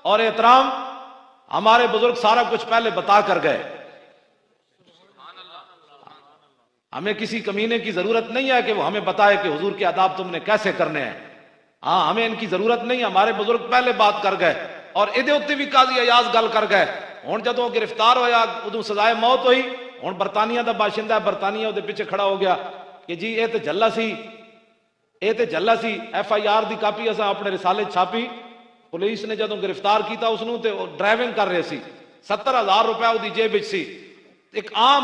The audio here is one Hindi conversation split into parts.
और एहतराम हमारे बुजुर्ग सारा कुछ पहले बता कर गए। हमें किसी कमीने की जरूरत नहीं है कि वो हमें बताए कि हुजूर के आदाब तुमने कैसे करने हैं। हाँ, हमें इनकी जरूरत नहीं, हमारे बुजुर्ग पहले बात कर गए और इहदे उत्ते भी काजी अयाज गल कर गए। हुण जदों गिरफ्तार होया उदों सजाए मौत हुई। हुण बरतानिया का बाशिंदा है, बरतानिया उहदे पिछे खड़ा हो गया कि जी ये तो जल्ला सी, ये तो जल्ला सी। FIR की कापी असां अपने रिसाले छापी। पुलिस ने जदों गिरफ्तार किया उसनूं ते ड्राइविंग कर रहे सी, 70,000 रुपया उसकी जेब विच सी। एक आम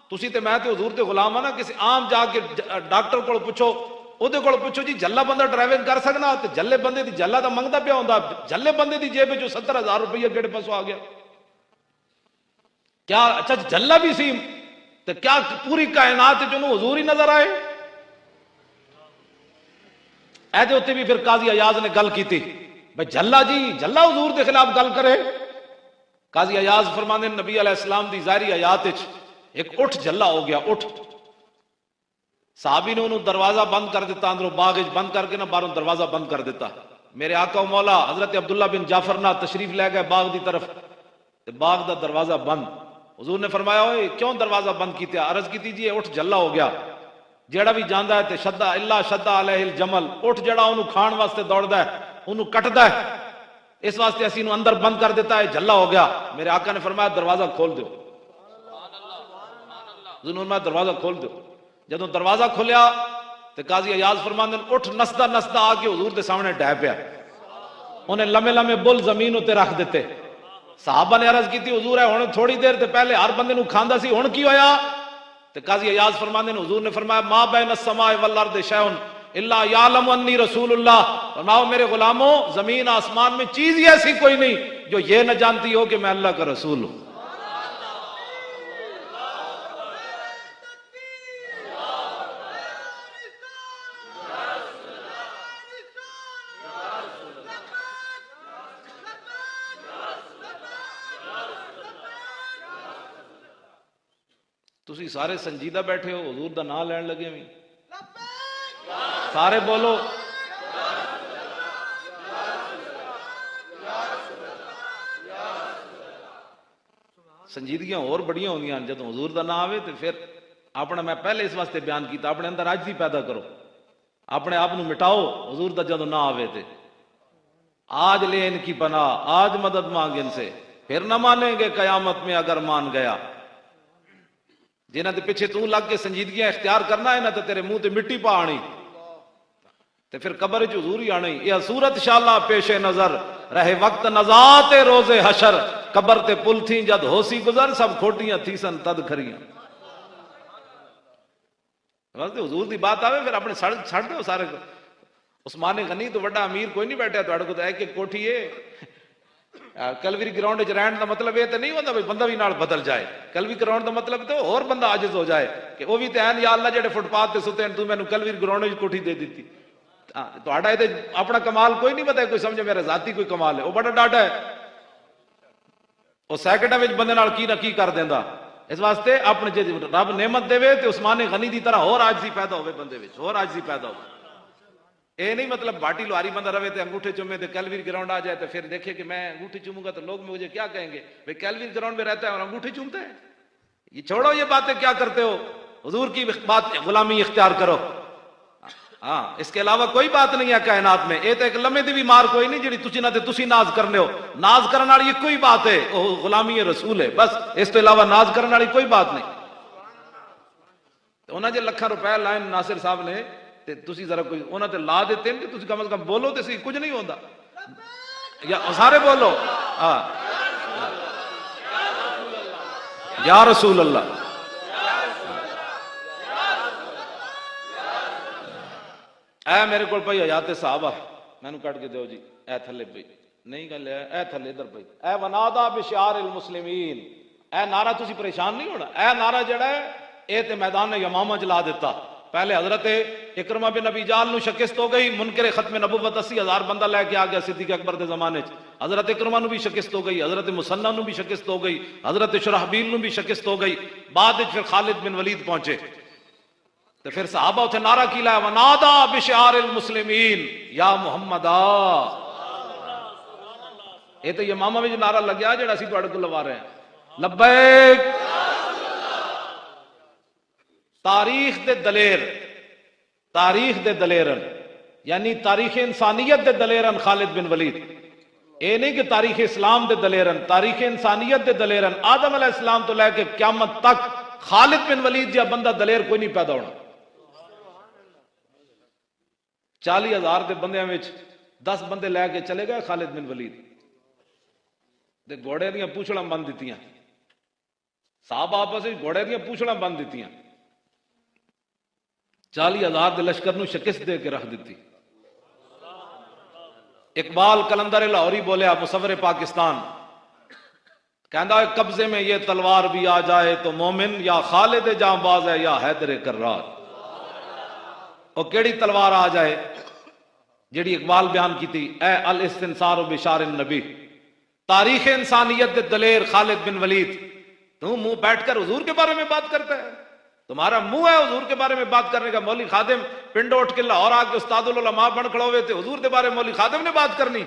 तुसी ते मैं ते हुजूर दे गुलाम हां ना, किसी आम जाके डॉक्टर को पुछो, ਉਹਦੇ ਕੋਲ ਪੁੱਛੋ ਜੀ ਜੱਲਾ ਬੰਦਾ ਡਰਾਈਵਿੰਗ ਕਰ ਸਕਣਾ, ਤੇ ਜੱਲੇ ਬੰਦੇ ਦੀ ਜੱਲਾ ਤਾਂ ਮੰਗਦਾ ਪਿਆ ਹੁੰਦਾ, ਜੱਲੇ ਬੰਦੇ ਦੀ ਜੇਬ ਵਿੱਚੋਂ 70,000 ਰੁਪਏ ਕਿਹੜੇ ਪਾਸੋਂ ਆ ਗਿਆ? क्या अच्छा जल्ला भी सी तो क्या पूरी कायनात चुनू हुजूर ही नजर आए? ऐसे उत्ते भी फिर काजी अयाज ने गल की थी भाई जल्ला जी जल्ला हुजूर के खिलाफ गल करे। काजी अयाज फरमाते नबी अलैहिस्सलाम दी ज़ाहिरी हयात एक उठ जल्ला हो गया। उठ साहबी ने उन्होंने दरवाजा बंद कर दिता, अंदरों बाग बंद करके ना बाहरों दरवाजा बंद कर दिता। मेरे आका मौला हजरत अब्दुल्ला बिन जाफर ना तशरीफ ले गए बाग की तरफ, बाग का दरवाजा बंद। हुजूर ने फरमाया ओए क्यों दरवाजा बंद किया? अर्ज की जी उठ जल्ला हो गया, जेड़ा भी जांदा है ते शद्दा इल्ला शद्दा अलैहिल जमल, उठ जड़ा उन्होंने खाण वास्ते दौड़दा है उन्होंने कटदा है, इस वास्ते असी अंदर बंद कर दिता है, जल्ला हो गया। मेरे आका ने फरमाया दरवाजा खोल दो। मैं दरवाजा खोल दो। जदों दरवाजा खोलिया तो काजी अयाज फरमांदे उठ नसदा नसदा आके हुजूर के सामने डै पिया। उन्हें लमे लमे बुल जमीन उत्ते रख दिते। साहबा ने अर्ज की हुजूर है हुण थोड़ी देर ते पहले हर बंदे नूं खांदा सी, हुण की होया? ते काजी अयाज फरमांदे ने हुजूर ने फरमाया मा बैन अस्समाए वल अर्द शैउन इल्ला यालमु अन्नी रसूलुल्लाह। फरमाओ मेरे गुलामों जमीन आसमान में चीज ही ऐसी कोई नहीं जो ये न जानती हो कि मैं अल्लाह का रसूल हूं। तुसी सारे संजीदा बैठे हो, हुजूर दा नाम लैन लगे भी सारे बोलो संजीदगियां और बड़ियां होंदियां जब हुजूर दा नाम आवे तो फिर अपना मैं पहले इस वास्ते बयान किया अपने अंदर आजिज़ी पैदा करो, अपने आप नूं मिटाओ। हुजूर दा जदों ना आवे ते आज ले इनकी पनाह, आज मदद मांग इनसे, फिर न मानेंगे कयामत में अगर मान गया। जिन्हां दे पिछे तू लग के संजीदगियां इख्तियार करना है ना तो तेरे मुंह ते मिट्टी पा आनी ते फिर कब्र च हुजूर ही आनी। यह सूरत शाला पेशे नजर रहे वक्त नजाते रोजे हशर, कब्र ते पुल थी जद होसी गुजर सब खोटियां थी सन तद खरियां। हुजूर की बात आवे फिर अपने सड़क छड़ दो सारे। उस्माने गनी तो बड़ा अमीर कोई नहीं बैठा तुहाडे कोल एक एक कोठी है। कलवरी ग्राउंड च रहने का मतलब यह तो नहीं होता भाई बंदा भी नाल बदल जाए। कलवी ग्राउंड का मतलब तो और बंदा आजिज हो जाए कि वह भी तो ऐन या अल्लाह जेडे फुटपाथ से सुते तू मैनू कलवी ग्राउंड कोठी दे दी। तुहाडा ये अपना कमाल कोई नहीं पता, कोई समझे मेरा जाती कोई कमाल है, वह बड़ा डाटा है। वह सैकंडा में बंदे नाल की ना की कर देंदा। इस वास्ते अपने जे रब नेमत देवे तो उस्माने गनी की तरह होर आजिज़ी पैदा होवे बंदे विच, होर आजिज़ी पैदा हो। ये नहीं मतलब बाटी लुहारी बंदा रहे तो अंगूठे चूमे तो कैलवीर ग्राउंड आ जाए तो फिर देखे कि मैं अंगूठी चूमूंगा तो लोग मुझे क्या कहेंगे, भाई कैलवीर ग्राउंड में रहता है और अंगूठी चूमता है। ये छोड़ो, ये बातें क्या करते हो? हुजूर की बात गुलामी इख्तियार करो। हाँ, इसके अलावा कोई बात नहीं है कायनात में। ये तो एक लम्हे दी भी मार कोई नहीं जी तुसी ना ते तुसी नाज करने हो। नाज करने वाली एक कोई बात है, वो गुलामी रसूल है बस। इस तो अलावा नाज करने वाली कोई बात नहीं। तो उन्हें जो लखा रुपए लाए नासिर साहब ने ते तुसी जरा कोई उन्हें ते ला देते हैं, तुसी कम से कम बोलो तो सही, कुछ नहीं होता या सारे बोलो हाँ या रसूल अल्लाह। ऐ मेरे को भाई हयात साहब आ मैनू कट के दो जी, ऐ थले पई नहीं गल ऐ थले इधर पई। ऐ वनादा बिशार अल मुस्लिमीन, ऐ नारा तुसी परेशान नहीं होना। ऐ नारा जड़ा है ये ते मैदान यमामा च ला दिता। पहले हजरत इकरमा बिन अबी जाल नू शिकस्त हो गई, मुनकर खत्म नबुव्वत 80,000 बंदा लैके आ गया सिद्दीक अकबर के जमाने च। हजरत इकरमा नू भी शिकस्त हो गई, हजरत मुसन्ना नू भी शिकस्त हो गई, हजरत शुरहबील नू भी शिकस्त हो गई। बाद फिर खालिद बिन वलीद पहुंचे तो फिर सहाबा उसे नारा की लाया वनादा बिशार अल मुस्लिमीन या मुहम्मदा। ये तो इमामा में नारा लग गया जो असी तुहाडे कोल लवा रहे हैं, लब्बैक। तारीख दे दलेर, तारीख दे दलेरन यानी तारीख इंसानियत दे दलेरन खालिद बिन वलीद। ये नहीं कि तारीख इस्लाम दे दलेरन, तारीख इंसानियत दे दलेरन। आदम अलैहिस्सलाम तो लैके क्यामत तक खालिद बिन वलीद जहा बंदा दलेर कोई नहीं पैदा होना। 40,000 के बंदियां में 10 बंदे लैके चले गए खालिद बिन वलीद दे घोड़े दियां पूछड़ा बन दित्तियां। साहब आपस में घोड़े दियां पूछड़ा बन दित्तियां। 40,000 के लश्कर नूं शिकस्त दे के रख दी। इकबाल कलंदर लाहौरी बोलिया, मुसव्विर पाकिस्तान, कहता है कब्जे में ये तलवार भी आ जाए तो मोमिन या खालिद जांबाज है या हैदर कर्रार। और केड़ी तलवार आ जाए जेड़ी इकबाल बयान की थी, ए अल इस्तिंसार बिशार नबी, तारीख इंसानियत दे दलेर खालिद बिन वलीद। तू मुंह बैठकर हुजूर के बारे में बात करता है, तुम्हारा मुंह है हुजूर के बारे में बात करने का। मौली खादिम पिंडो उठ के लाहौर आके उस्तादुल उलमा बन खड़ोवे थे, हुजूर के बारे में मौली खादिम ने बात करनी।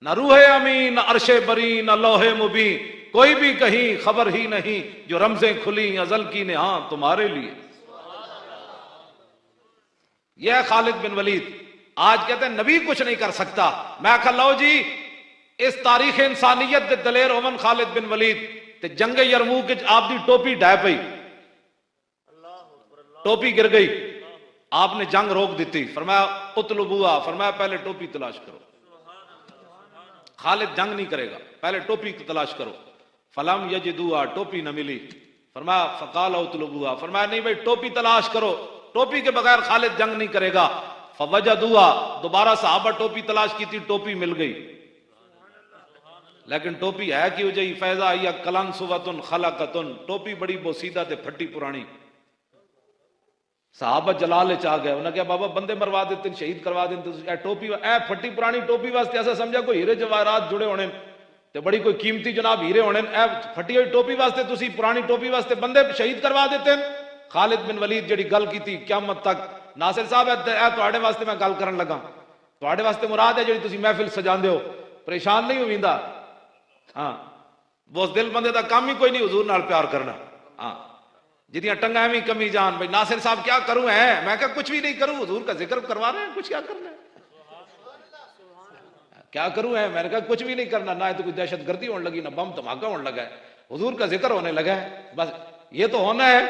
ना रूहे अमीन, ना अरशे बरी, ना लोहे मुबी, कोई भी कहीं खबर ही नहीं, जो रमजें खुली अजल की ने हाँ तुम्हारे लिए। यह खालिद बिन वलीद आज कहते हैं नबी कुछ नहीं कर सकता। मैं कहा लो जी, इस तारीख इंसानियत दे दलेर ओमन खालिद बिन वलीद ते जंगे यरमूक आपकी टोपी ढह पई, टोपी गिर गई, आपने जंग रोक दी। फरमाया उतलुबुआ, फरमाया पहले टोपी तलाश करो। खालिद जंग नहीं करेगा, पहले टोपी की तलाश करो। फलम यजिदुआ, टोपी न मिली। फरमाया फकाल उतलुबुआ, फरमाया नहीं भाई टोपी तलाश करो, टोपी के बगैर खालिद जंग नहीं करेगा। फवजदुआ, दोबारा सहाबा टोपी तलाश की थी, टोपी मिल गई, लेकिन टोपी है कि वजह फैजा या कलन सुवतुन खलकतुन, टोपी बड़ी बोसीदा ते फटी पुरानी। साहबा जलाल च आ गया, उन्हें कहा बाबा बंदे मरवा देते, शहीद करवा देते, टोपी ए फटी पुरानी टोपी वास्ते ऐसा समझा कोई हीरे जवाहरात जुड़े होने ते बड़ी कोई कीमती जनाब हीरे होने, ए फटी हुई टोपी वास्ते तुसी पुरानी टोपी वास्ते बंदे शहीद करवा देते। खालिद बिन वलीद जड़ी गल की थी क्यामत तक, नासिर साहब ए तुहाडे वास्ते मैं गल करन लगा, तुहाडे वास्ते मुराद है जड़ी तुसी महफिल सजांदे हो, परेशान नहीं होविंदा। हाँ वो दिल बंदे का काम ही कोई नहीं हुजूर नाल प्यार करना। हाँ जिदियां टंगा एवं कमी जान, भाई नासिर साहब क्या करूं है, मैं क्या कुछ भी नहीं करूं, हुजूर का जिक्र करवा रहे हैं, कुछ क्या करना है, क्या करूं है, मैंने कहा कुछ भी नहीं करना, ना तो कोई दहशत गर्दी होने लगी, ना बम धमाका होने लगा है, हुजूर का जिक्र होने लगा है, बस ये तो होना है।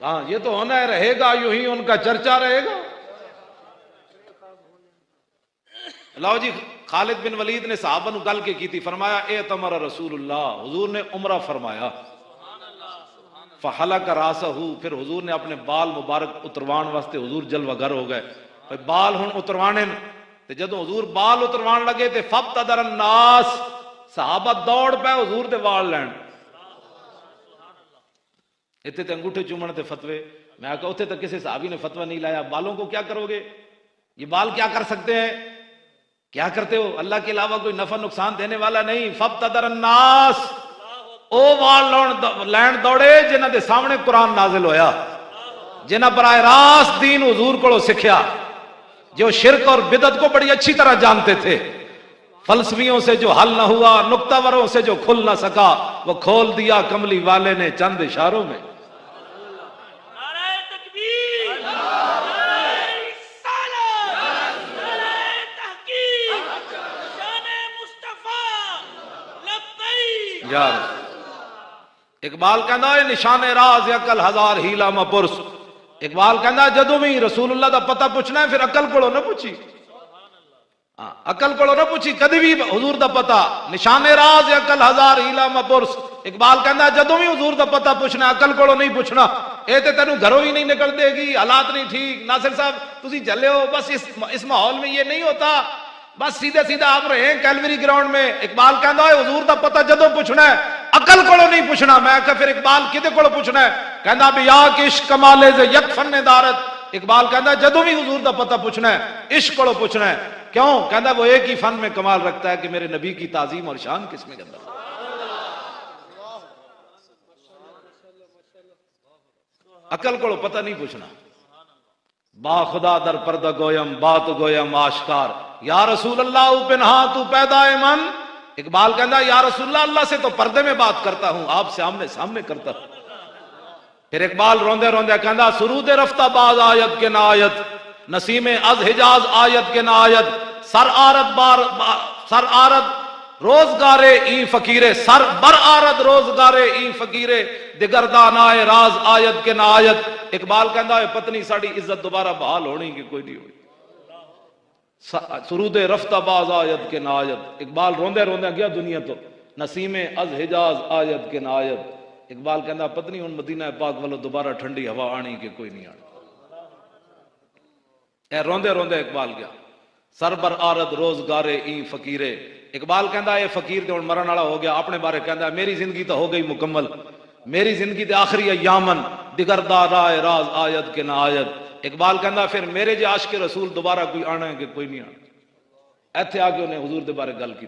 हाँ ये तो होना है, रहेगा यूं ही उनका चर्चा रहेगा। लाओ जी, खालिद बिन वलीद ने साहबा नूं गल के की थी, फरमाया ए तमर रसूलुल्लाह, हुजूर ने उमरा फरमाया। फहलक रासहू, फिर हुजूर ने अपने बाल मुबारक उतरवाण वास्ते हुजूर जलवागर हो गए, भाई बाल हुण उतरवाने। ते जदों हुजूर बाल उतरवाण लगे ते फब्तदर अन्नास, सहाबा दौड़ पे हुजूर दे वाल लैण। इत्थे ते अंगूठे चूमण दे फतवे, मैं कहा उत्थे तो किसी सहाबी ने फतवा नहीं लाया, बालों को क्या करोगे, ये बाल क्या कर सकते हैं, क्या करते हो, अल्लाह के अलावा कोई नफा नुकसान देने वाला नहीं। फब्तदर अन्नास, ओ वाल लैन दौड़े जिन्हां दे सामने कुरान नाजिल होया, जिन्हां बराह रास्त दीन हुजूर को सीखा, जो शिरक और बिदत को बड़ी अच्छी तरह जानते थे। फलसफियों से जो हल न हुआ, नुक्तावरों से जो खुल न सका, वो खोल दिया कमली वाले ने चंद इशारों में। यार इकबाल कहना है निशाने राज अकल हजार हीला मपुरस। इकबाल कहना जदों भी रसूलुल्लाह का पता पूछना है फिर अकल कोलों ना पूछी, अकल कोलों ना पूछी, कभी भी हुजूर का पता निशाने राज अकल हजार हीला मपुरस। इकबाल कहना जदों भी हुजूर का पता पूछना अकल कोलों नहीं पूछना, ये तो तेनू घरों ही नहीं निकल देगी, हालात नहीं ठीक। नासिर साहब तुसी चले हो, बस इस माहौल में ये नहीं होता, बस सीधे सीधा आप रहे कैलवरी ग्राउंड में। इकबाल कहता है हुजूर का पता जदों पूछना है अकल कोलों नहीं पूछना। मैं कहा फिर इकबाल किदे कोलों पूछना है, कहता भी या कि इश्क कमाले से यक फन्ने दारत। इकबाल कहता है जदों भी हुजूर का पता पूछना है इश्क कोलों पूछना है। क्यों? कहता वो एक ही फन में कमाल रखता है कि मेरे नबी की ताजीम और शान किसमें अंदर। अकल कोलों पता नहीं पूछना। बाखुदा दर पर्दा गोयम बात गोयम आशकार, या रसूल अल्लाह पिन्हा तू पैदा मन, इकबाल कहता या रसूलल्लाह, अल्लाह से तो पर्दे में बात करता हूं, आपसे आमने सामने करता हूं। फिर इकबाल रोंदे रोंदे कहता सुरूद रफ्ता बाज आयत के नायत, नसीम अज हिजाज आयत के नायत, सर आरत रोजगारे ई फकीरे, सर बर आरत रोजगारे ई फकीरे, दिगरदानाए राज आयत के नायत। इकबाल कहता है पत्नी साड़ी इज्जत दोबारा बहाल होनी कि कोई नहीं हुई। सुरूद रफ्ताबाज आयत के नायत। इकबाल रोंदे रोंदे गया दुनिया तो, नसीम अज हिजाज आयत के नायत। इकबाल कहता पत्नी हूं मदीना पाक वालों दोबारा ठंडी हवा आनी कि कोई नहीं आनी। ए रोंदे रोंदे इकबाल गया, सरबर आरद रोजगारे ई फकीरे। इकबाल कहता ये फकीर तो मरण वाला हो गया, अपने बारे कहता मेरी जिंदगी तो हो गई मुकम्मल, मेरी जिंदगी तो आखिरी अयामन, दिगरदार राज आयत के नायत। इकबाल कहता फिर मेरे जो आशिक रसूल दोबारा कोई आना है कि कोई नहीं आना। इत्थे आके उन्हें हुजूर के बारे गल की।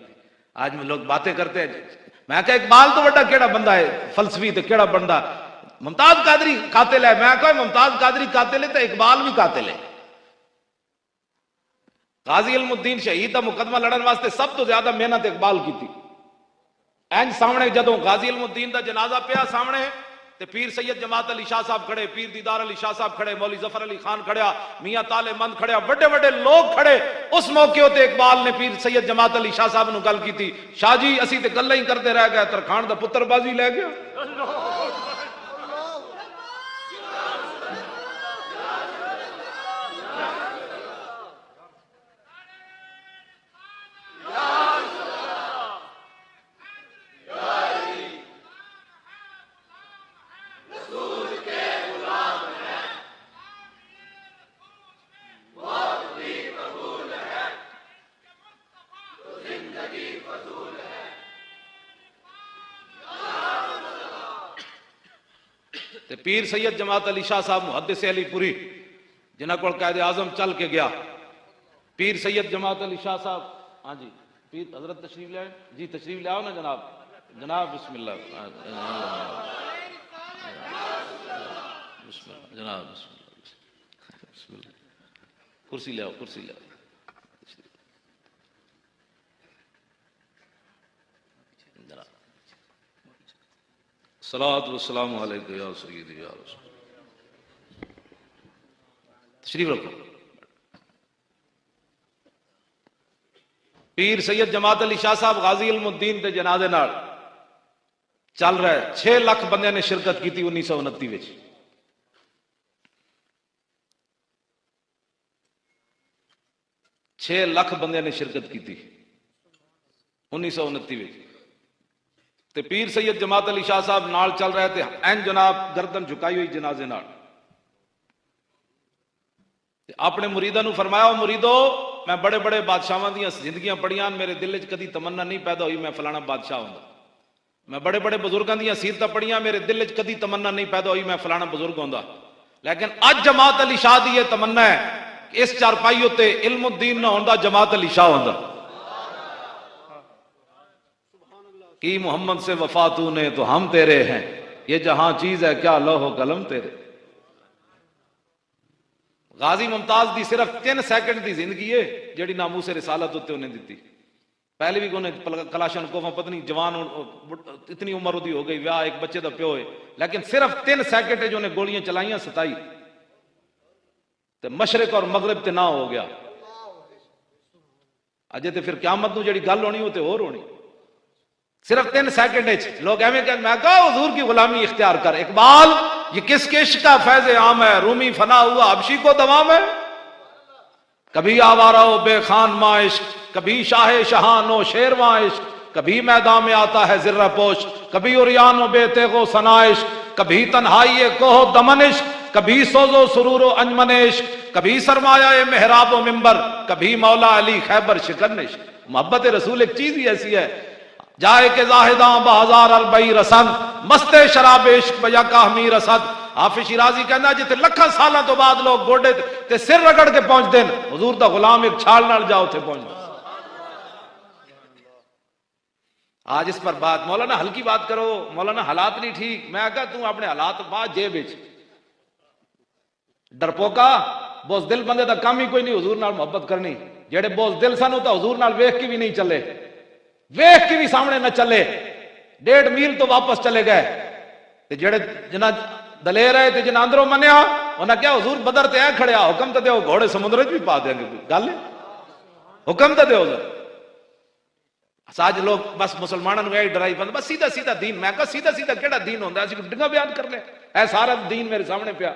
आज में लोग बातें करते हैं, मैं कहा इकबाल तो बड़ा केड़ा बंदा है फलसफी, तो केड़ा बंदा मुमताज कादरी कातिल है। मैं कहा मुमताज कादरी कातिल है तो इकबाल भी कातिल है। गाजी इल्मुद्दीन शहीद का मुकदमा लड़न वास्ते सब तो ज्यादा मेहनत इकबाल की थी। इंज सामने जदों गाजी इल्मुद्दीन का जनाजा पिया सामने, ते पीर सैयद जमात अली शाह साहब खड़े, पीर दीदार अली शाह साहब खड़े, मौली जफर अली खान खड़ा, मियां ताले मंद खड़ा, बड़े बड़े लोग खड़े। उस मौके उत्ते इकबाल ने पीर सैयद जमात अली शाह साहब नूं गल की थी, शाह जी असीं ते गल्लां ही करते रह गए, तरखान दा पुत्र बाजी लै गया। पीर सैयद जमात अली शाह साहब मुहद्दिस अलीपुरी जिन्हों को कायदे आजम चल के गया, पीर सैयद जमात अली शाह साहब। हाँ जी पीर हजरत तशरीफ ले जी, तशरीफ ले आओ ना जनाब। जनाब बिस्मिल्लाह जनाब बिस्मिल्लाह, कुर्सी ले आओ, कुर्सी ले आओ। सलात वस्सलाम अलैका या सय्यदी या रसूल। तशरीफ रखो। पीर सैयद जमात अली शाह साहब गाजी इल्मुद्दीन के जनाजे नाल चल रहा है। 6 लाख बंदे ने शिरकत की थी 1929 विच। 6 लाख बंदे ने शिरकत की थी 1929 विच। ते पीर सैयद जमात अली शाह साहब नाल चल रहे थे, एन जनाब गर्दन झुकाई हुई जनाजे नाल। अपने मुरीदा नूं फरमाया, मुरीदो मैं बड़े बड़े बादशाहां दी जिंदगियां पढ़ियां, मेरे दिल च कदी तमन्ना नहीं पैदा हुई मैं फलाना बादशाह होंदा। मैं बड़े बड़े बुजुर्गों दी सीरतां पढ़ियां, मेरे दिल च कदी तमन्ना नहीं पैदा हुई मैं फलाना बुजुर्ग होंदा। लेकिन अज जमात अली शाह दी यह तमन्ना है कि इस चारपाई उत्ते इल्मुद्दीन ना होंदा, जमात अली शाह होंदा। कि मोहम्मद से वफा तूने तो हम तेरे हैं, ये जहां चीज है क्या लौह कलम तेरे। गाजी मुमताज दी सिर्फ 3 सेकंड की जिंदगी है जिहड़ी नामूस रिसालत उत्ते उन्हें दी। पहले भी उन्हें कलाशन कोफा पत्नी जवान इतनी उम्र उदी हो गई, विआह एक बच्चे का प्यो है, लेकिन सिर्फ 3 सेकंड जो उन्हें गोलियां चलाइया 27 ते मशरक और मगरब ते ना हो गया। अजे तो फिर क्यामत नूं जिहड़ी गल होनी वो तो होर होनी। सिर्फ 3 सेकंड लोग एवं कहते, मैं कहा हुजूर की गुलामी इख्तियार कर। इकबाल ये किसके इश्क का फैज़ आम है, रूमी फना हुआ हबशी को दवाम है। कभी आवारा हो बेखान माँ इश्क, कभी शाह शहानो शेरवा इश्क, कभी मैदान में आता है जिर्रा पोश, कभी उरियानो बेते को सना इश्क, कभी तन्हाई कोहो दमन इश्क, कभी सोजो सुरूरो अंजमन इश्क, कभी सरमाया मेहराबो मिंबर, कभी मौला अली खैबर शिकन इश्क। मोहब्बत रसूल एक चीज ही ऐसी है, जाए के जाहिदा बाजार अलबई रसन, मस्ते शराब इश्क बजा काहमी रसद। हाफिज शिराजी कहना जिथे लखा साल तो बाद लोग गोडे ते सिर रगड़ के पहुंचते हैं, हुजूर दा गुलाम एक छाल नाल जाओ थे पहुंचते। आज इस पर बात, मौलाना हल्की बात करो, मौलाना हालात नहीं ठीक। मैं कहा तू अपने हालात बात जेब विच, डरपोका बोझदिल बंदे दा काम ही कोई नहीं हुजूर नाल मोहब्बत करनी। जेड़े बोझदिल सन वो तो हुजूर नाल वेख के भी नहीं चले। वेख के भी सामने न चले, 1.5 मील तो वापस चले गए। ते जेड़े जिन्ना दलेर है ते जिन्ना अंदरों मनिया उन्हें क्या हुजूर बदर ते खड़े हुक्म तो दो घोड़े समुद्र च भी पा देंगे, गल हुक्म तो दो। आज लोग बस मुसलमानों को यही डराई पाते, बस सीधा सीधा दीन। मैं कहा सीधा सीधा केड़ा दीन होंदा, असीं डिंगा बयान कर ले। ऐ सारा दीन मेरे सामने पिया,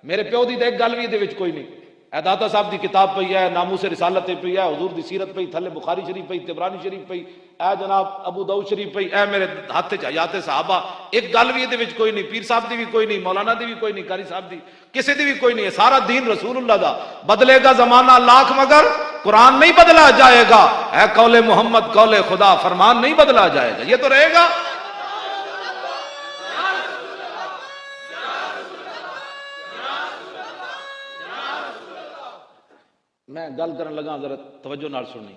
मेरे प्यो दी तो एक गल भी इहदे विच कोई नहीं। ऐ दाता साहब की किताब पई है, नामूस रिसालत पई है, हुजूर दी सीरत पई, थले बुखारी शरीफ पई, तिबरानी शरीफ पई, ऐ जनाब अबू दाऊद शरीफ पई, ऐ मेरे हाथ च हयात सहाबा। एक गल भी इहदे विच कोई नहीं, पीर साहब दी भी कोई नहीं, मौलाना दी भी कोई नहीं, कारी साहब दी किसी दी भी कोई नहीं है। सारा दीन रसूलुल्लाह दा। बदलेगा जमाना लाख मगर कुरान नहीं बदला जाएगा। ऐ कौले मोहम्मद कौले खुदा, फरमान नहीं बदला जाएगा, ये तो रहेगा। मैं गल करन लगा, जरा तवज्जो नाल सुननी।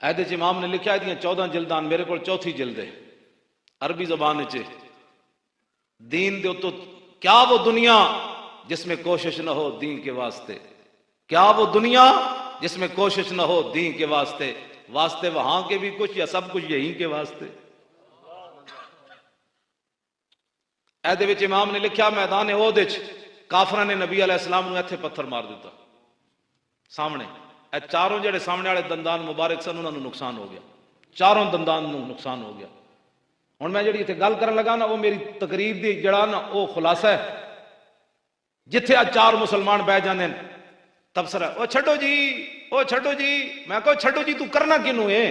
ऐदे च इमाम ने लिखा है 14 जिल्दां, मेरे को चौथी जिल्द है अरबी जबान च। दीन दे उत्तो क्या वो दुनिया जिसमें कोशिश न हो दीन के वास्ते, क्या वो दुनिया जिसमें कोशिश न हो दीन के वास्ते, वास्ते वहां के भी कुछ या सब कुछ यहीं के वास्ते। ऐदे विच इमाम ने लिखा मैदान ओहद च काफरां ने नबी अलैहिस्सलाम नूं इत्थे पत्थर मार दिता सामने। ए चारों जेड़े सामने वाले दंदान मुबारक सन उन्होंने नुकसान हो गया, चारों दंदान नूं नुकसान हो गया। हुण मैं जिहड़ी इत्थे गल करन लगा ना, वो मेरी तकरीर दी जड़ा ना वो खुलासा है। जिथे आज 4 मुसलमान बह जाते तबसरा, ओ छड्डो जी, ओ छड्डो जी। मैं कहो छड्डो जी तू करना किनू है?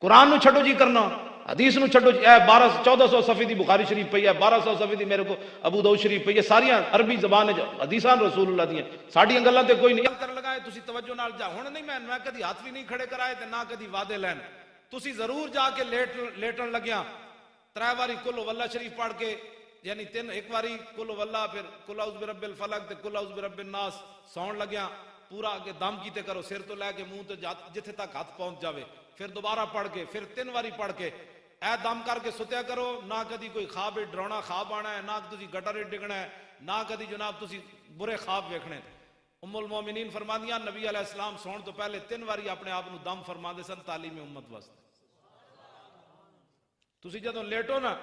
कुरान नू छड्डो जी करना, हदीस नू छड्डो जी। 1400 सफी दी बुखारी शरीफ पई है, 1200 सफी दी मेरे को अबू दाऊद शरीफ पई है, सारियां अरबी जबान हदीसां रसूलुल्लाह दियां। साडियां गल्लां ते कोई नहीं कर लगाए। तुसी तवज्जो नाल जा। हुण नहीं मैं कदी हाथ भी नहीं खड़े कराए ते ना कदी वादे लैन। तुसी जरूर जाके लेटन लग्या 3 बारी कुल वल्ला शरीफ पढ़ के, यानी 3 एक बारी कुल वल्ला, फिर कुल औज़ बिरब्बिल फलक ते कुल औज़ बिरब्बिन नास सौण लग्या। पूरा आगे दम कीते करो, सिर तो लैके मुंह तो जिथे तक हाथ पहुंच जावे। फिर दोबारा पढ़ के, फिर 3 बारी पढ़ के ऐ दम करके सुत्या करो। ना कदी कोई ख्वाब डरावना ख्वाब आना है, ना तुसी गटर डिगना है, ना कदी जनाब तुसी बुरे ख्वाब वेखने। उम्मुल मोमिनीन फरमांदियां नबी अलैहिस्सलाम सौण तो पहले 3 बारी अपने आप नूं दम फरमांदे सन तालीम उम्मत वास्ते। तुसी जदों लेटो ना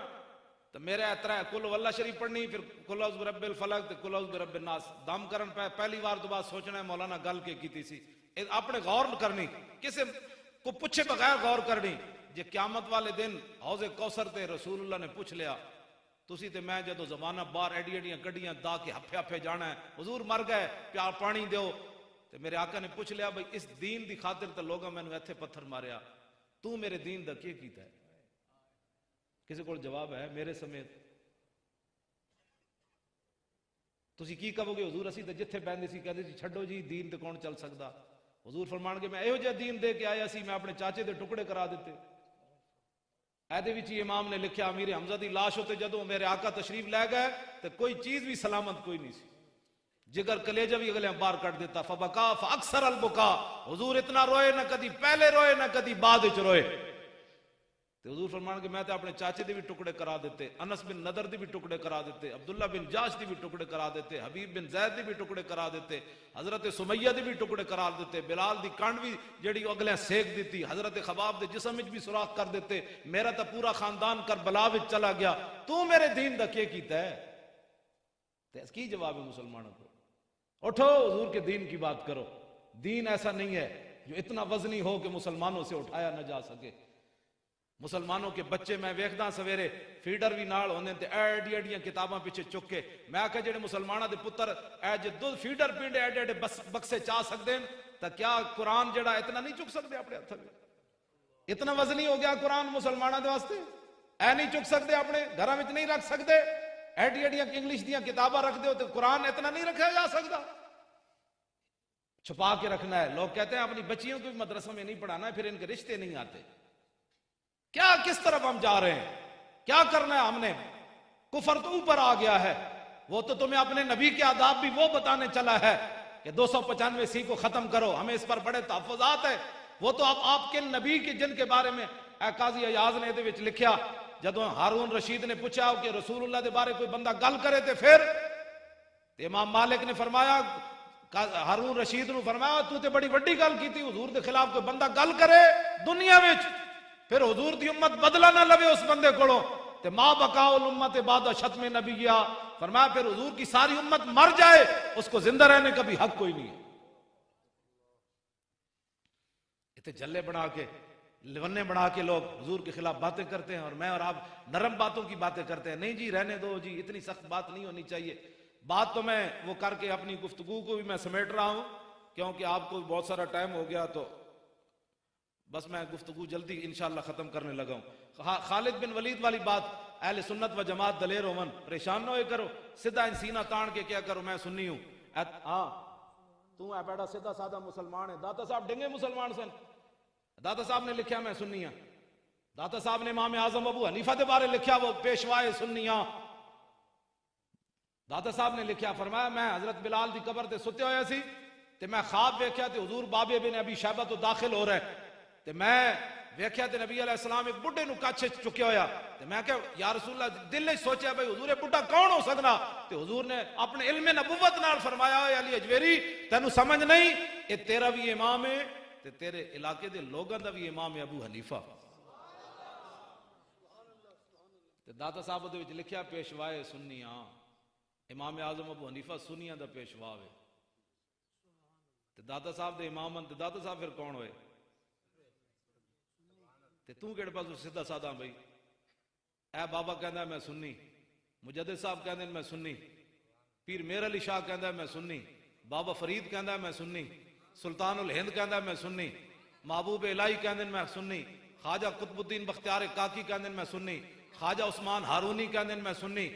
तो मेरे तरह कुल वल्ला शरीफ पढ़नी, फिर कुल औज़ बिरब्बिल फलक ते कुल औज़ बिरब्बिन नास दम करन पहली बार तो बाद सोचना है मौलाना गल के कीती सी। अपने गौर करनी, किसी को पूछे बगैर गौर करनी। जे क्यामत वाले दिन हौज़े कौसर ते रसूलुल्लाह ने पूछ लिया तुसी ते मैं जदों जमाना बाहर एडी एडियां गड्डियां दा के हफे हफे जाना है, हुजूर मर गए प्यार पानी दो, ते मेरे आका ने पूछ लिया भाई इस दीन दी खातिर तो लोग मैनू इत्थे पत्थर मारिया, तू मेरे दीन दा की कीता है? किसी को जवाब है मेरे समेत? तुसी की कहोगे? हुजूर असी तो जिथे बहंदे सी कहंदे सी छड्डो जी दीन ते कौन चल सकदा। हुजूर फरमाणगे मैं इहो जिहा दीन दे के आया सी, मैं अपने चाचे दे टुकड़े करा दिते। ऐदे विच इमाम ने लिखा अमीर हमजा दी लाश होते जदों मेरे आका तशरीफ लै गए तो कोई चीज भी सलामत कोई नहीं सी, जिगर कलेजा भी अगले बाहर कट देता। फबका फअक्सर अल बुका, हुजूर इतना रोए ना कदी पहले रोए ना कदी बाद विच रोए। तो हुजूर फरमानगे मैं तो अपने चाचे दे भी टुकड़े करा देते, अनस बिन नदर दे भी टुकड़े करा देते, अब्दुल्ला बिन जाश दे भी टुकड़े करा देते, हबीब बिन जैद दे भी टुकड़े करा देते, हजरत सुमैया दे भी टुकड़े करा देते, बिलाल दी कंड भी जेड़ी अगले सेक दी, हजरत खबाब दे जिस्म विच भी सुराख कर देते। मेरा तो पूरा खानदान करबला विच चला गया, तू मेरे दीन दा क्या कीता है? ते की जवाब है मुसलमानों को? उठो हुजूर के दीन की बात करो। दीन ऐसा नहीं है जो इतना वजनी हो कि मुसलमानों से उठाया न जा सके। मुसलमानों के बच्चे मैं वेखदा सवेरे फीडर भी नाल होंदे ते एडी एडियां किताबां पीछे चुक के, मैं आख्या जेडे मुसलमानों के पुत्र ए जे दुध फीडर पींदे एडे एडे बक्से चा सकते हैं, तो क्या कुरान जड़ा इतना नहीं चुक सकते अपने हथ में? इतना वजनी हो गया कुरान मुसलमानों के वास्ते? ऐ नहीं चुक सकते, अपने घर में नहीं रख सकते? एडी एडियां इंग्लिश दियां किताबां रख दो तो कुरान इतना नहीं रखा जा सकता? छुपा के रखना है। लोग कहते हैं अपनी बच्चियों को भी मदरसों में नहीं पढ़ाना है, फिर इनके रिश्ते नहीं आते। क्या किस तरफ हम जा रहे हैं? क्या करना है हमने? कुफर तो ऊपर आ गया है। वो तो तुम्हें अपने नबी के आदाब भी वो बताने चला है कि 295 सी को खत्म करो, हमें इस पर बड़े तहफ़्फ़ुज़ात है। वो तो आपके नबी के जिनके बारे में काजी अयाज ने ये लिखा, जदों हारून रशीद ने पूछा कि रसूलुल्लाह के बारे कोई बंदा गल करे तो फिर इमाम मालिक ने फरमाया हारून रशीद नु फरमाया तू ते बड़ी वड्डी गल कीती, हुजूर दे खिलाफ कोई बंदा गल करे दुनिया विच फिर हुजूर दी उम्मत बदला ना लवे उस बंदे कोलों ते मां बकाउल उम्मत बाद शतम नबिया, फरमाया फिर हुजूर की सारी उम्मत मर जाए उसको जिंदा रहने का भी हक कोई नहीं है। इतने जल्ले बना के लिवन्ने बना के लोग हुजूर के खिलाफ बातें करते हैं और मैं और आप नरम बातों की बातें करते हैं। नहीं जी रहने दो जी, इतनी सख्त बात नहीं होनी चाहिए। बात तो मैं वो करके अपनी गुफ्तगू को भी मैं समेट रहा हूं क्योंकि आपको बहुत सारा टाइम हो गया, तो बस मैं गुफ्तगू जल्दी इंशाअल्लाह खत्म करने लगा हूं। खालिद बिन वलीद वाली बात, अहले सुन्नत व जमात दलेर ओमन परेशान ना हो करो, सीधा सीना तान के क्या करो मैं सुन्नी हूं। हाँ तू है बेटा सीधा साधा मुसलमान है। दाता साहब डेंगे मुसलमान सन, दाता साहब ने लिखा मैं सुन्नी हाँ। दाता साहब ने इमाम आजम अबू हनीफा के बारे लिखा वो पेशवाए सुन्निया। दाता साहब ने लिखा फरमाया मैं हजरत बिलाल की कबर से सुते होया सी ते मैं ख्वाब वेख्या ते हुजूर बाबे बिन अबी शैबा तो दाखिल हो रहा है ते मैं वेख्या ते नबी अलैहि सलाम एक बुढ़े नु कच्छ चुक्या होया ते मैं क्या या रसूलल्लाह दिल में सोचा भाई हुजूर बुढ़ा कौन हो सकदा ते हुजूर ने अपने इल्म नबुव्वत नाल फरमाया अली अजवेरी तेनू समझ नहीं ये तेरा भी इमाम है ते तेरे इलाके दे लोगों का भी इमाम है अबू हनीफा। ते दाता साहब दे विच लिखया पेशवाए सुन्निया, इमाम आजम अबू हनीफा सुनिया दा पेशवा है ते दाता साहब दे इमाम ते दाता साहब फिर कौन होए ते तू केड़े पासों सीधा साधा भाई। ए बाबा कहंदा मैं सुन्नी, मुजद्दिद साहब कहंदे मैं सुन्नी, पीर मेर अली शाह कहंदा मैं सुन्नी, बाबा फरीद कहंदा मैं सुन्नी, सुल्तान उल हिंद कहंदा मैं सुन्नी, महबूब इलाही कहंदे मैं सुन्नी, ख्वाजा कुतुबुद्दीन बख्तियार काकी कहंदे मैं सुन्नी, ख्वाजा उस्मान हारूनी कहंदे मैं सुन्नी,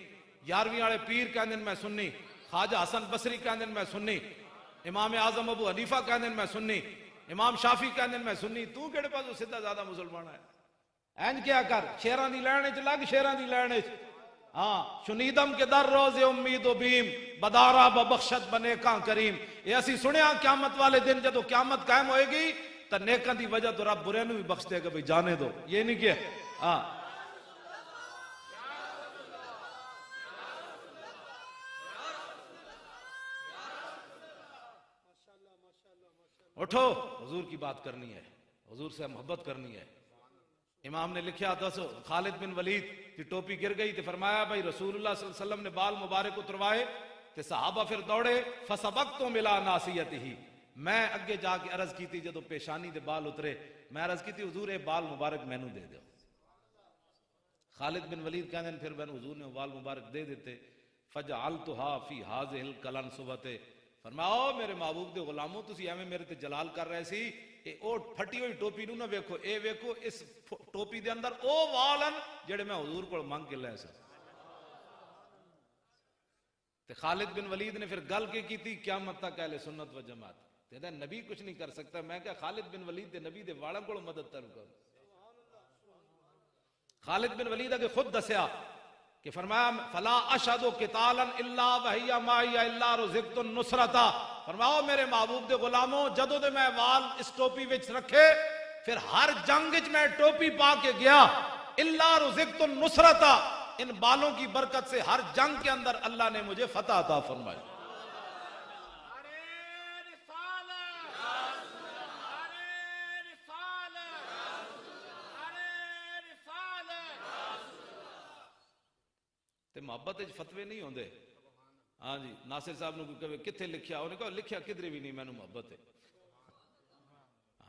11वीं वाले पीर कहंदे मैं सुन्नी, ख्वाजा हसन बसरी कहंदे मैं सुन्नी, इमाम आजम अबू हनीफा कहंदे मैं सुन्नी, इमाम शाफी कहंदे मैं सुन्नी। तू केड़े पासों सीधा ज्यादा मुसलमान है। इंज क्या कर शेरां दी लैण च लग, शेरां दी लैण च। हाँ शुनीदम के दर रोजे उम्मीद बीम बदारा बबख्शत बने का करीम। ये असी सुनिया क्यामत वाले दिन जदों क्यामत कायम होएगी तो नेकां दी वजह तो रब बुरे भी बख्श देगा भाई जाने दो, ये नहीं किया। हाँ उठो हुजूर की बात करनी है, हुजूर से मोहब्बत करनी है। इमाम ने लिखा दस खालिद बिन वलीद की टोपी गिर गई तो फरमाया भाई रसूलुल्लाह सल्लल्लाहु अलैहि वसल्लम ने बाल मुबारक उतरवाए तो सहाबा फिर दौड़े फसबक तो मिला नासियत ही। मैं अगे जाके अर्ज की थी जो पेशानी के बाल उतरे मैं अर्ज की थी हुजूर ये बाल मुबारक मैनू दे दो। खालिद बिन वलीद कहते फिर मैंने हुजूर ने बाल मुबारक दे देते। फजअलतुहा फी हाज़िहिल कलन सुबते, फरमाओ मेरे महबूब दे गुलामों तुसी एवें मेरे ते जलाल कर रहे सी, ए ओ फटी हुई टोपी नू ना वेखो, ए वेखो इस टोपी दे अंदर ओ वाल हन जेड़े मैं हुजूर कोल मंग के ले सा। ते खालिद बिन वलीद ने फिर गल के की क़यामत तक अहले सुन्नत व जमात कहता नबी कुछ नहीं कर सकता। मैं क्या खालिद बिन वलीद दे नबी दे वालों को मदद कर। खालिद बिन वलीद अगे खुद दसिया कि फरमाया फला अशहदु क़ितालन इल्ला वहिया माइया इल्ला रुज़िक़तु नुसरता। फरमाओ मेरे महबूब दे गुलामों जदों दे मैं वाल इस टोपी विच रखे फिर हर जंग विच मैं टोपी पा के गया इल्ला रुज़िक़तु नुसरता, इन बालों की बरकत से हर जंग के अंदर अल्लाह ने मुझे फतह अता फरमाई। मोहब्बत फतवे नहीं होंगे। हाँ जी नासिर साहब ने कहे किथे लिखिया, उन्हें कहा लिखिया किधरे भी नहीं, मैनू मोहब्बत है,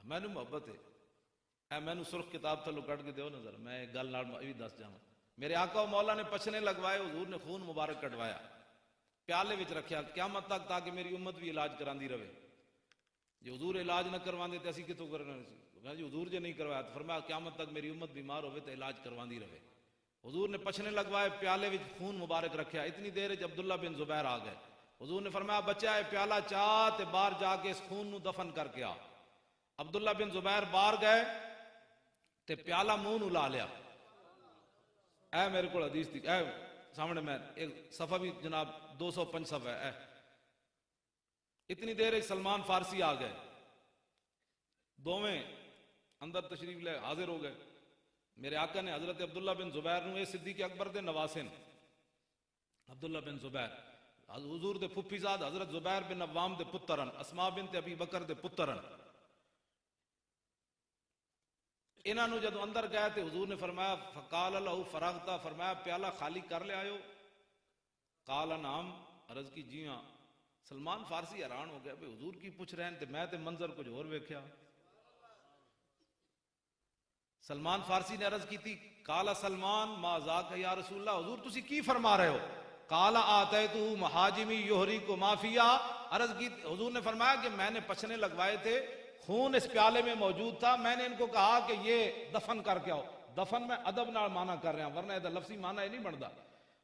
मैनू मोहब्बत है। मैनू सुर्ख किताब थलो कट के दो नजर, मैं एक गल भी दस जावा। मेरे आका मौला ने पछने लगवाए, हुजूर ने खून मुबारक कटवाया, प्याले विच रखिया क़यामत तक ताकि मेरी उम्मत भी इलाज करांदी रहे। जो हुजूर इलाज न करवाते तो असी कितों करना जी, हुजूर जो नहीं करवाया तो फरमाया क़यामत तक मेरी उम्मत बीमार हो तो इलाज करवांदी रहे। हुजूर ने पछने लगवाए, प्याले विच खून मुबारक रखा। इतनी देर च अब्दुल्ला बिन जुबैर आ गए। हुजूर ने फरमाया बच्चा है प्याला चाह ते बाहर जाके इस खून नू दफन करके आ। अब्दुल्ला बिन जुबैर बाहर गए ते प्याला मुंह नू ला लिया। ऐ मेरे को हदीस थी, ऐ सामने मैं एक सफा भी जनाब 205 सफा है। इतनी देर सलमान फारसी आ गए, दोवें अंदर तशरीफ ले हाजिर हो गए। मेरे आका ने हजरत अब्दुल्ला बिन जुबैर नू सिद्दीक़ अकबर दे नवासे ने। अब्दुल्ला बिन जुबैर हुजूर दे फुफीजाद हजरत जुबैर बिन अव्वाम दे पुत्रन, अस्मा बिनत अबी बकर दे पुत्रन। इन्हों जदों अंदर गए तो हुजूर ने फरमाया फकाल लहू फरागता, फरमाया प्याला खाली कर ले आयो। काला नाम, अर्ज की जी हाँ। सलमान फारसी हैरान हो गया, भाई हुजूर की पूछ रहे हैं, मैं तो मंजर कुछ और वेख्या। सलमान फारसी ने अर्ज की थी, काला सलमान माजाक या रसूलल्लाह, हुजूर तुसी की फरमा रहे हो? काला आते तू महाजिमी योहरी को माफिया। अर्ज की हुजूर ने फरमाया कि मैंने पछने लगवाए थे, खून इस प्याले में मौजूद था, मैंने इनको कहा कि ये दफन करके आओ। दफन में अदब ना माना कर रहे हैं, वरना इधर लफ्जी माना ही नहीं बनता।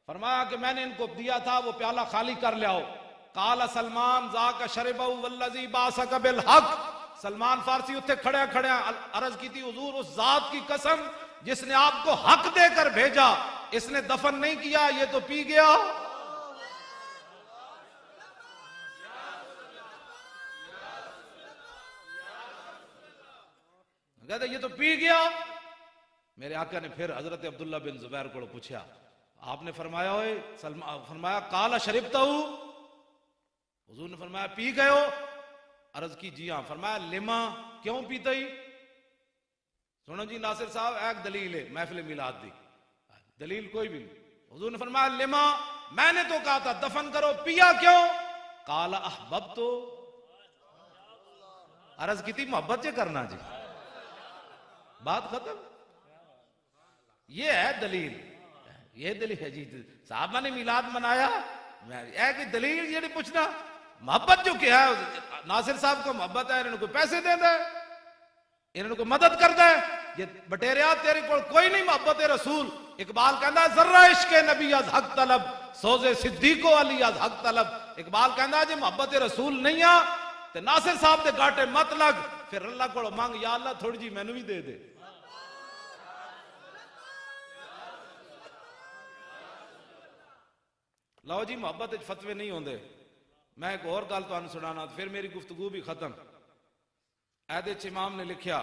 फरमाया कि मैंने इनको दिया था, वो प्याला खाली कर ले आओ। काला सलमान जाका शरबहु वल्लज़ी बासका बिल हक। सलमान फारसी उत्थे खड़े खड़े अर्ज की थी, हुजूर उस जात की कसम जिसने आपको हक देकर भेजा, इसने दफन नहीं किया, ये तो पी गया। कहते ये तो पी गया। मेरे आका ने फिर हजरत अब्दुल्ला बिन जुबैर को पूछा, आपने फरमाया होए फरमाया काला शरीबता हूं। हुजूर ने फरमाया पी गए हो? अर्ज की जी हाँ। फरमाया लिमा, क्यों पीते ही? सुनो जी नासिर साहब, एक दलील है महफिल मिलाद दी, दलील कोई भी नहीं। हुजूर ने फरमाया लिमा, मैंने तो कहा था दफन करो, पिया क्यों? काला अहबब तो। अर्ज की थी मोहब्बत से करना जी, बात खत्म। ये है दलील, ये दलील है जी। साहबा ने मिलाद मनाया, कि दलील ये नहीं पूछना। मोहब्बत जो क्या है, नासिर साहब को मोहब्बत है, इन्होंने कोई पैसे देता है, इन्होंने कोई मदद करता है। ये बटेरिया तेरे को कोई नहीं मोहब्बत है रसूल। इकबाल कहता जर्रा इश्क नबी अज हक तलब, सोजे सिद्दीको अली अज हक तलब। इकबाल कहता जी मोहब्बत रसूल नहीं आ ते नासिर साहब दे गाटे मत लग, फिर अल्लाह को मंग, या अल्लाह थोड़ी जी मैनू भी दे दे। लो जी, मोहब्बत फतवे नहीं होंगे। मैं एक और गल तुहानू सुनाना, फिर मेरी गुफ्तगू भी खत्म। ऐदे च इमाम ने लिखा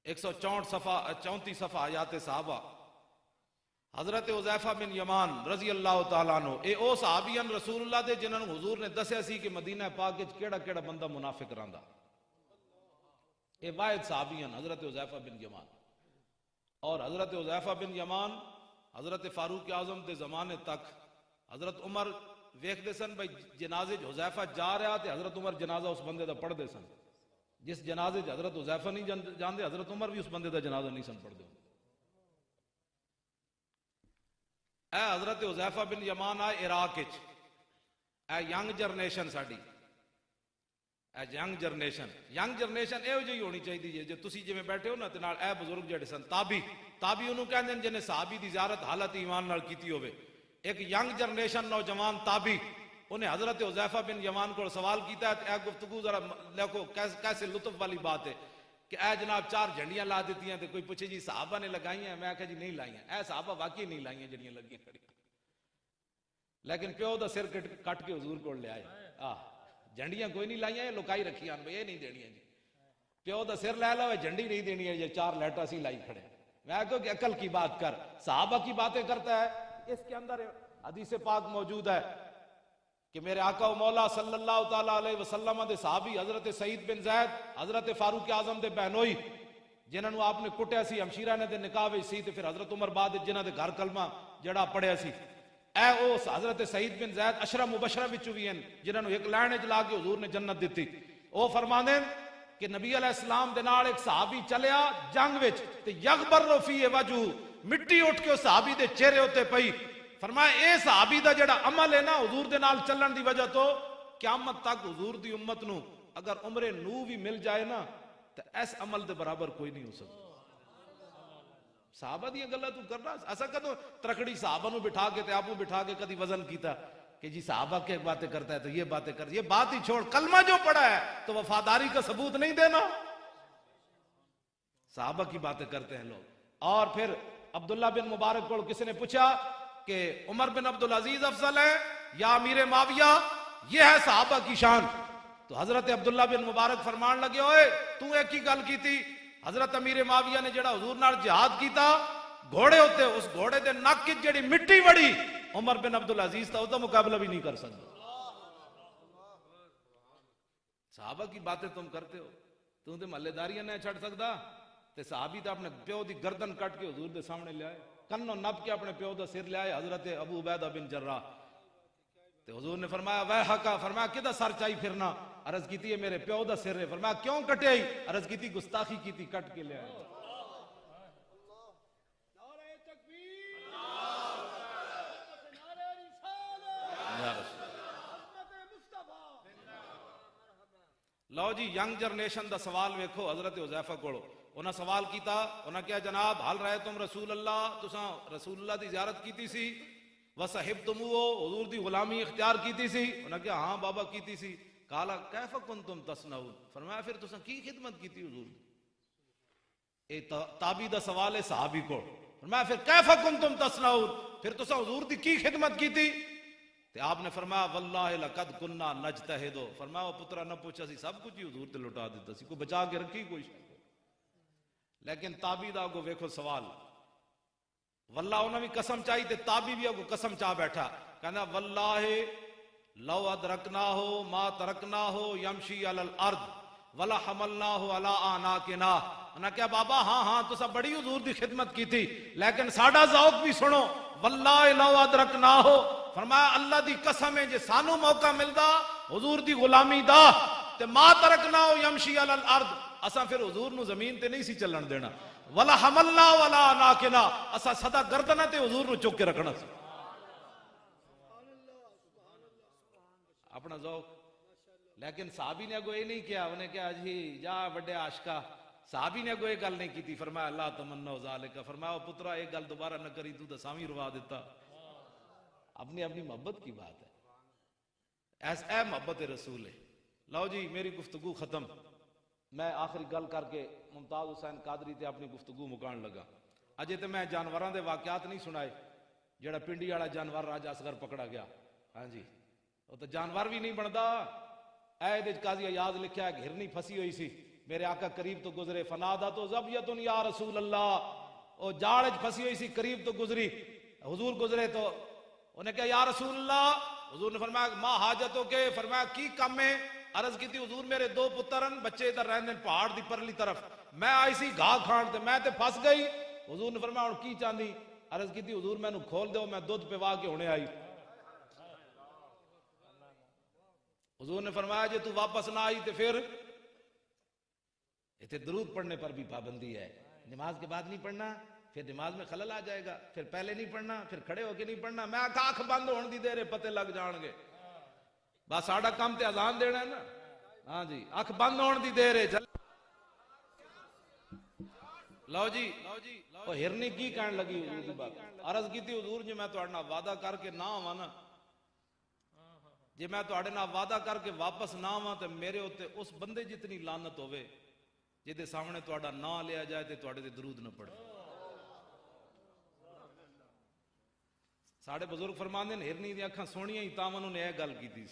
164 सफा 34 सफा आयात साहबा। हजरत उज़ैफा बिन यमान रजी अल्लाह तआला अन्हु, ए ओ सहाबीन रसूलुल्लाह दे जिन्हां हुजूर ने दस्या सी कि मदीना पाक विच केड़ा केड़ा बंदा मुनाफिक रहिंदा। ए वाहिद सहाबीन हजरत उज़ैफा बिन यमान। और हजरत उज़ैफा बिन यमान हजरत फारूक आजम के जमाने तक हजरत उमर वेखते सन भाई जनाजे हुज़ैफा जा रहा तो हजरत उमर जनाजा उस बंदे का पढ़ते सन। जिस जनाजे हजरत हुज़ैफा नहीं जानते, हजरत उमर भी उस बंदे का जनाजा नहीं सन पढ़ते। ए हजरत हुज़ैफा बिन यमान आए Iraq which, a young generation sari, young generation एहो जी होनी चाहिए जो तुसी जिवें बैठे हो ना ते नाल ए बुजुर्ग जिहड़े सन ताबी उन्होंने कहते हैं जिन्हें सहाबी की ज़ियारत हालत ईमान नाल कीती होवे। एक यंग जनरेशन नौजवान ताबी उन्हें हजरत हुज़ैफा बिन यमान को सवाल किया। ए गुफ्तगू जरा देखो कैसे लुत्फ वाली बात है कि ए जनाब 4 झंडियां ला दी, तो कोई पूछे जी साहबा ने लगाई हैं? मैं आख्या जी नहीं लाई, ए साहबा वाकई नहीं लाई जड़ियां लगी खड़ी, लेकिन प्यो का सिर कट के हजूर को ले आए। झंडियां कोई नहीं लाइया, लुकाई रखी ये नहीं देनिया जी। प्यो का सिर लै लो, झंडी नहीं देनी है, ये 4 लैटा सी लाई खड़े। मैं कहो कि अकल की बात कर, साहबा की बातें करता है। इसके अंदर हदीस पाक मौजूद है कि मेरे आका मौला सल्लल्लाहु तआला अलैहि वसल्लम दे सहाबी हजरत सईद बिन ज़ैद हजरत फारूक आजम दे बहनोई जिन्होंने आपने कुटिया सी, हमशीरा ने दे निकाह विच सी, ते फिर हजरत उमर बाद जिन्हां दे घर कलमा जड़ा पढ़िया सी। ए उस हजरत सईद बिन ज़ैद अशरा मुबशरा विचों भी हैं जिन्होंने एक लाइन च ला के हुजूर ने जन्नत दी। वो फरमांदे कि नबी अलैहिस्सलाम दे नाल एक सहाबी चलिया जंग विच ते यगबर फी वजू, मिट्टी उठ के उस सहाबी दे चेहरे उत्ते पई। फरमाया ए सहाबी दा जेड़ा अमल है ना हुजूर दे नाल चलण दी वजह तो क़यामत तक हुजूर दी उम्मत नू अगर उम्रे नू भी मिल जाए ना तो इस अमल दे बराबर कोई नहीं हो सकता। साहबा दी गल्लां तू करना, असा कदों तरकड़ी साहबा नू बिठा के ते आपू बिठा के कदी वजन कीता कि जी साहबा के बातें करता है तो ये बातें कर, ये बात ही छोड़, कलमा जो पढ़ा है तो वफादारी का सबूत नहीं देना। साहबा की बातें करते हैं लोग। और फिर अब्दुल्ला बिन मुबारक को किसी ने पूछा कि उमर बिन अब्दुल अजीज अफजल है या अमीर माविया, ये है साहबा की शान। तो हजरत अब्दुल्ला बिन मुबारक फरमान लगे, ओए तू एक ही गल की थी, हजरत अमीर माविया ने जड़ा हुजूर नाल जिहाद कीता, घोड़े होते उस घोड़े दे नक की जड़ी मिट्टी बड़ी उमर बिन अब्दुल अजीज था, उसका मुकाबला भी नहीं कर सकता। साहबा की बातें तुम करते हो, तू तो महल्लेदारियां नहीं छड़ सकता। ते साहबी तो अपने प्यो की गर्दन कट के हुजूर के सामने लियाए, कन्नो नप के अपने प्यो का सिर लियाए, हजरत अबू उबैदा बिन जर्राह। ते हुजूर ने फरमाया वह हका, फरमाया किदा सर चाई फिरना, अर्ज की है मेरे प्यो का सिर है। फरमाया क्यों कटे आई, अर्ज की गुस्ताखी की कट के लिया। लो जी यंग जनरेशन का सवाल वेखो हजरत हुज़ैफा कोलो। उन्हें सवाल किया, उन्हें क्या जनाब हाल रहे तुम रसूल अल्लाह, तुसा रसूल अल्लाह की ज़ियारत की सी, व साहिब तुम वो हुजूर की गुलामी इख्तियार की सी। उन्हें क्या हाँ बाबा की सी। काला कैफ कुन तुम तसनाऊन, फरमाया फिर तुसा की खिदमत की हुजूर। ए ताबी दा सवाल है सहाबी को। फरमाया फिर कैफ कुन तुम तसनाऊन, फिर तुसा हुजूर की खिदमत की थी। ते आपने फरमाया वल्लाहि लक़द कुन्ना नजतहिदो, फरमाया पुत्रा न पूछा सी सब कुछ ही हुजूर ते लुटा दिता सी, कोई बचा के रखी कोई। लेकिन ताबी दा को वेखो सवाल, वल्लाह उन्हें भी कसम चाही ते ताबी भी अगो कसम चाह बैठा, कहना वल्लाहि लौ अदरकना हो मा तरकना हो यमशी अलल अर्द वला हमलना हो अला आनाकिना। उन्हें क्या बाबा हाँ हाँ तुसा बड़ी हुजूर की खिदमत की थी, लेकिन साडा ज़ौक भी सुनो। वल्लाहि लौ अदरकना हो, फरमाया अल्लाह दी कसम है जे सानू मौका मिलदा हुजूर दी गुलामी दा ते मा तरकना हो यमशी अलल अर्द, असा फिर हुजूर नु जमीन ते नहीं सी चलन देना। वला हमलना वला आनाकिना, असा सदा गर्दना ते हुजूर नु चुक के रखना सी। अपना ज़ौक। लेकिन साहबी ने अगो ये नहीं किया, उन्हें क्या जी जा बड़े आशका, साहबी ने अगो ये गल नहीं की थी। फरमाया अल्लाह तमन्ना ज़ालिका, फरमाया पुत्रा एक गल दोबारा न करी तू तो सामी रुवा देता। अपनी अपनी मोहब्बत की बात है, ऐसा मोहब्बत रसूल है। लो जी मेरी गुफ्तगू खत्म, मैं आखिरी गल करके मुमताज हुसैन कादरी ते अपनी गुफ्तगू मुकान लगा। अजे तो मैं जानवरों के वाकयात नहीं सुनाए, जेड़ा पिंडी वाला जानवर राजा असगर पकड़ा गया, हाँ जी वो तो जानवर भी नहीं बनता। ऐ काजी अयाज लिखा है हिरनी फसी हुई सी, मेरे आका करीब तो गुजरे, फनादा तो ज़बियतुन या रसूल अल्लाह, ओ जाड़ फसी हुई सी, करीब तो गुजरी, हुजूर गुजरे तो उन्हें क्या या रसूल अल्लाह, हुजूर ने फरमाया मां हाजतों के, फरमाया की कम है। अर्ज की थी हुजूर मेरे दो पुत्रन बच्चे इधर रहने पहाड़ की परली तरफ, मैं आई सी घाह खान ते मैं ते फस गई। हुजूर ने फरमाया की चाहती, अर्ज की थी हुजूर मैनू खोल दो, मैं दुध पिवा के होने आई। हुजूर ने फरमाया जे तू वापस ना आई तो फिर इतने दरूद पढ़ने पर भी पाबंदी है, नमाज के बाद नहीं पढ़ना, फिर नमाज में खलल आ जाएगा, फिर पहले नहीं पढ़ना, फिर खड़े होके नहीं पढ़ना। मैं आंख बंद होने दी देर पते लग जाएंगे, बस साडा काम ते अजान देना है ना। हाँ जी अख बंद होने दी देर है। लो जी वो हिरनी की कहने लगी हुजूर की बात, अर्ज की थी हुजूर जी मैं तुहाडे नाल वादा करके ना आवां ना, जे मैं तुहाडे नाल वादा करके वापस ना आवां तो मेरे उत्ते उस बंदे जितनी लानत होवे जिहदे सामने तुहाडा ना लिया जाए ते तुहाडे ते दरूद न पढ़े। साढ़े बुजुर्ग फरमाते हैं हिरनी दी अखां सोहणियां ही तां उन्होंने यह गल की थी।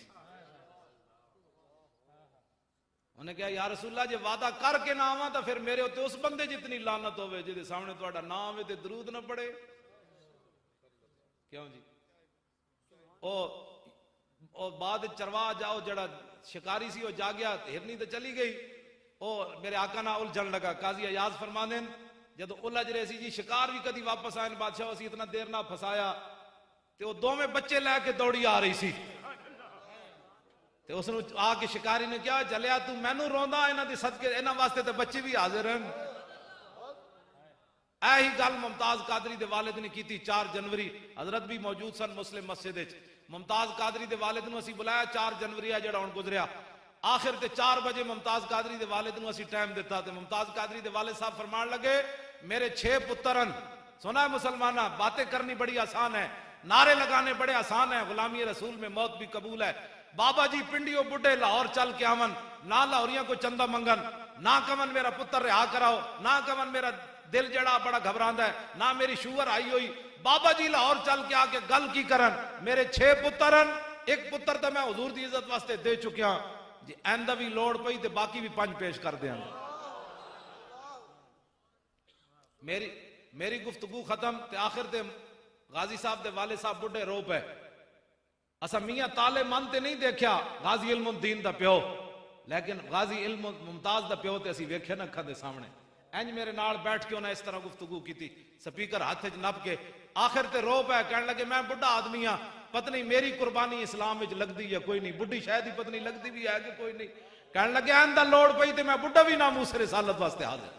उन्हें कहा या रसूलल्लाह जे वादा करके ना आवां तो फिर मेरे उत्ते उस बंदे जितनी लानत होवे जिहदे सामने तुहाडा ना आवे ते दरूद न पढ़े। क्यों जी ओ बाद चरवाह जाओ जड़ा शिकारी सी वो जा गया, हिरनी तो चली गई, ओ मेरे आका ना उलझन लगा। काजी अयाज फरमाते जब उलझ रहे सी जी शिकार भी कदी वापस आए बादशाह असी इतना देर ना फसाया ते वो दोवें बच्चे लैके दौड़ी आ रही सी ते उसनु आके शिकारी ने कहा चलिया तू मैनू रोंदा इन्हां दी सदके, इन्हां वास्ते ते बच्चे भी हाजिर हैं। यही गल मुमताज कादरी दे वालिद ने की थी 4 जनवरी, हजरत भी मौजूद सन मुस्लिम मस्जिद विच। मुमताज कादरी दे वालिद नूं असीं बुलाया 4 जनवरी आ जेड़ा हुण गुजरिया, आखिर ते 4 बजे मुमताज कादरी दे वालिद नूं असीं टाइम दिता ते मुमताज कादरी दे वालिद साहब फरमान लगे मेरे 6 पुत्रन, सुना है मुसलमाना बातें करनी बड़ी आसान है, नारे लगाने बड़े आसान है, गुलामी रसूल में मौत भी कबूल है। बाबा जी पिंडियो बुढ़े लाहौर चल के आवन, ना लाहौरिया को चंदा मंगन, ना कमन मेरा पुत्र रिहा कराओ, ना कमन मेरा दिल जड़ा बड़ा घबरांदा है, ना मेरी शुगर आई हुई। बाबा जी लाहौर चल के आके गल की करन, मेरे 6 पुत्रन, एक पुत्र तो मैं हुजूर की इज्जत वास्ते दे चुकिया जी, आंदा भी लोड़ पई तो बाकी भी 5 पेश कर दें। मेरी गुफ्तगू खत्म ते आखिर ते गाजी साहब दे वाले साहब बुढ़े रो पे, असा मियां ताले मन ते नहीं देखा गाजी इल्मुद्दीन दा प्यो, लेकिन गाजी इल्म मुमताज दा प्यो ते असी वेख्या ना अखां दे सामने। इंज मेरे नाल बैठ के उन्हें इस तरह गुफ्तगू की, स्पीकर हाथ च नप के, आखिर ते रो पै, कहने लगे मैं बुढ़ा आदमी हाँ, पत्नी मेरी कुर्बानी इस्लाम विच लगदी है कोई नहीं, बुढ़ी शायद ही पत्नी लगदी भी है कि कोई नहीं। कहने लगे आंदा लोड़ पई ते मैं बुढ़ा भी ना मूसे रिसालत वास्ते हाजिर।